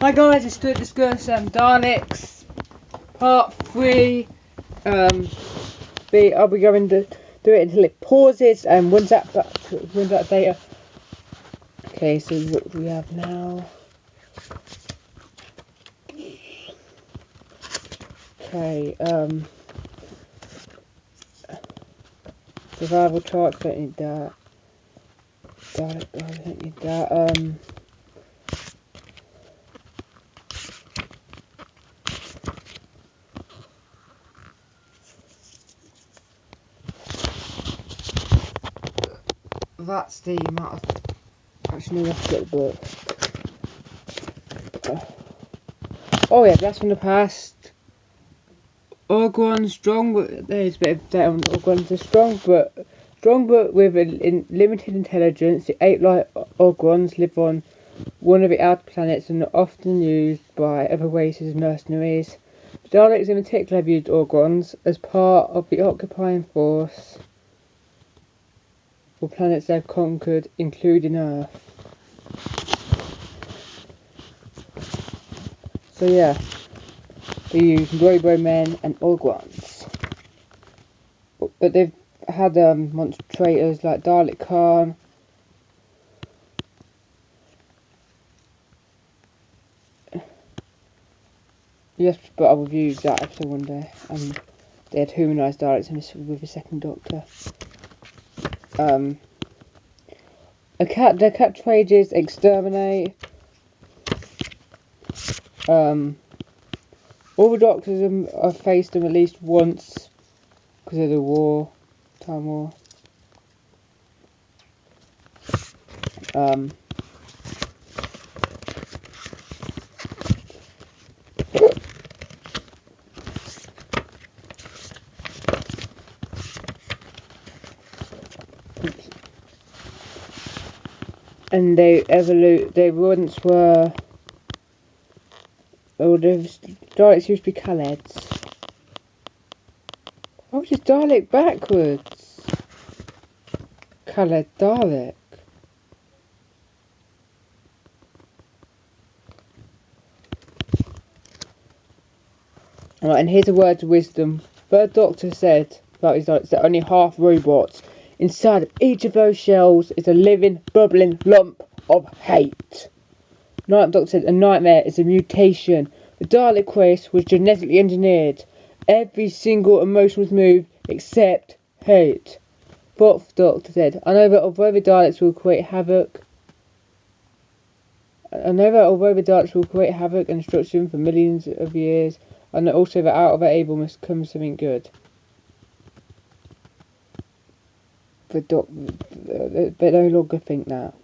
Hi guys, it's Stuart discuss Daleks part 3. I'll be going to do it until it pauses and runs that data. Okay, so what do we have now? Okay, survival charts, don't need that. Dalek, I don't need that. That's the amount of... Actually, no, let's get the book. Oh yeah, that's from the past. Orgons strong, there's a bit of data on Orgons. Are strong but with a limited intelligence. The ape-like Orgons live on one of the outer planets and are often used by other races as mercenaries. The Daleks in particular have used Orgons as part of the occupying force for planets they've conquered, including Earth. So yeah, they use Robo-Men and Orgons. But they've had monster traitors like Dalek Khan. Yes, but I reviewed that episode one day. They had humanised Daleks in this with the second Doctor. The catchphrase is exterminate. All the Doctors have faced them at least once because of the war, Time War. And they once were... Oh, the Daleks used to be Khaleds. Why was this Dalek backwards? Khaled Dalek. Alright, and here's a word of wisdom. Third Doctor said about his Daleks, they're only half robots. Inside of each of those shells is a living, bubbling lump of hate. Ninth Doctor said a nightmare is a mutation. The Dalek race was genetically engineered. Every single emotion was moved except hate. Fourth Doctor said, I know that although the Daleks will create havoc and destruction for millions of years, I know also that out of their evil must come something good. They no longer think that.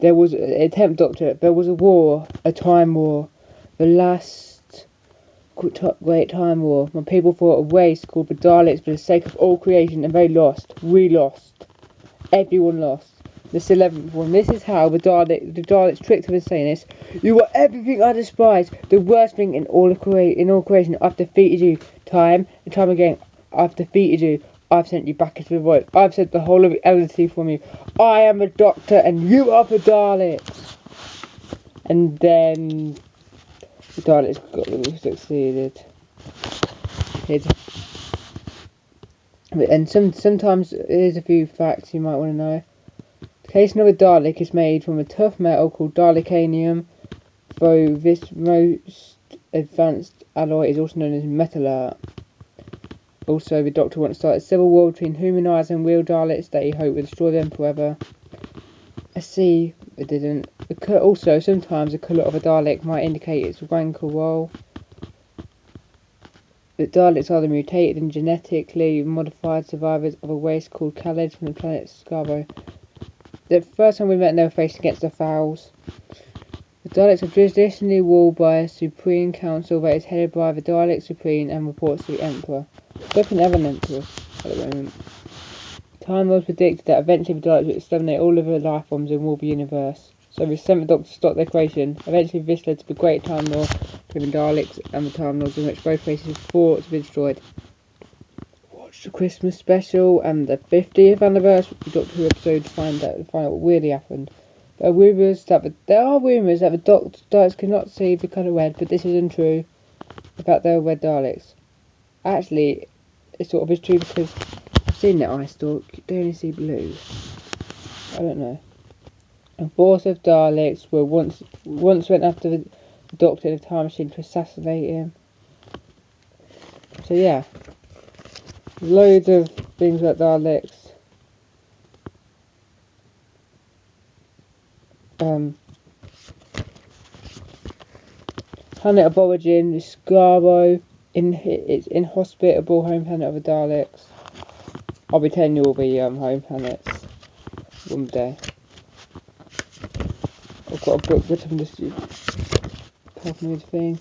There was a 10th Doctor, there was a war, a time war, the last great time war, when people fought a race called the Daleks for the sake of all creation, and they lost. We lost. Everyone lost. This 11th one. This is how the Daleks tricked us saying this. You are everything I despise, the worst thing in all creation. I've defeated you time and time again. I've defeated you. I've sent you back into the void. I've sent the whole of the reality from you. I am a Doctor and you are the Daleks. And then the Daleks succeeded. And sometimes here's a few facts you might want to know. The casing of a Dalek is made from a tough metal called Dalekanium, though this most advanced alloy is also known as metallar. Also, the Doctor wants to start a civil war between humanised and real Daleks that he hoped would destroy them forever. I see, it didn't. Also, sometimes the colour of a Dalek might indicate its rank or role. The Daleks are the mutated and genetically modified survivors of a race called Khaled from the planet Scarborough. The first time we met them, they were faced against the Fowls. The Daleks are traditionally ruled by a Supreme Council that is headed by the Dalek Supreme and reports to the Emperor. Don't think they have an Emperor at the moment. Time Lords predicted that eventually the Daleks would exterminate all of the life forms and rule the universe. So the 7th Doctor stopped their creation. Eventually this led to the Great Time War between the Daleks and the Time Lords, in which both races fought to be destroyed. Watch the Christmas special and the 50th anniversary Doctor Who episode to find out what really happened. There are rumours that the Daleks cannot see the colour red, but this is untrue about the red Daleks. Actually, it sort of is true because I've seen the eye stalk. They only see blue. I don't know. A force of Daleks were once went after the Doctor in a time machine to assassinate him. So yeah, loads of things about Daleks. Planet of origin is Scaro. It's inhospitable home planet of the Daleks. I'll be telling you all the home planets one day. I've got a book that I'm just helping with the thing.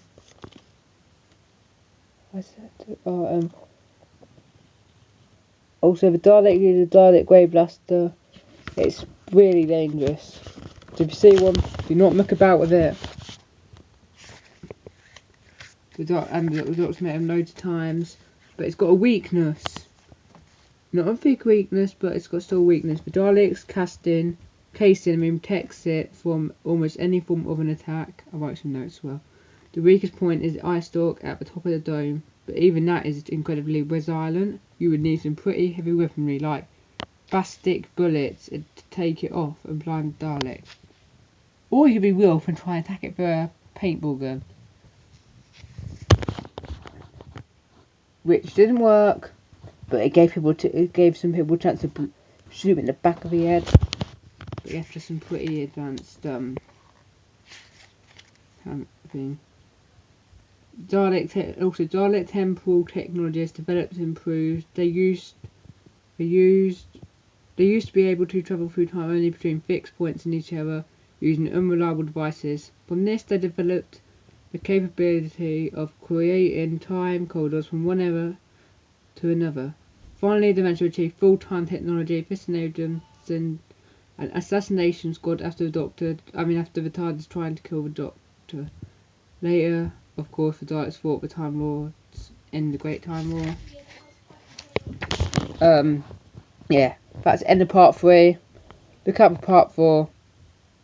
Also the Dalek is a Dalek Grey Blaster. It's really dangerous. So if you see one, do not muck about with it. The Doctor met him loads of times, but it's got a weakness. Not a big weakness, but it's got still a weakness. The Dalek's casing protects it from almost any form of an attack. I write some notes as well. The weakest point is the eye stalk at the top of the dome, but even that is incredibly resilient. You would need some pretty heavy weaponry like plastic bullets to take it off and blind the Dalek. Or you could be Wilf and try and attack it with a paintball gun. Which didn't work, but it gave some people a chance to shoot him in the back of the head. But after some pretty advanced thing. Dalek temporal technology has developed and improved. They used to be able to travel through time only between fixed points in each other using unreliable devices. From this they developed the capability of creating time corridors from one era to another. Finally, they managed to achieve full-time technology. This enabled them an assassination squad after the TARDIS trying to kill the Doctor. Later, of course, the Daleks fought the Time Lords in the Great Time War. Yeah, that's the end of part 3. Look up for part 4.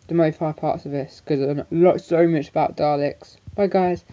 The most 5 parts of this, because I learned so much about Daleks. Bye guys.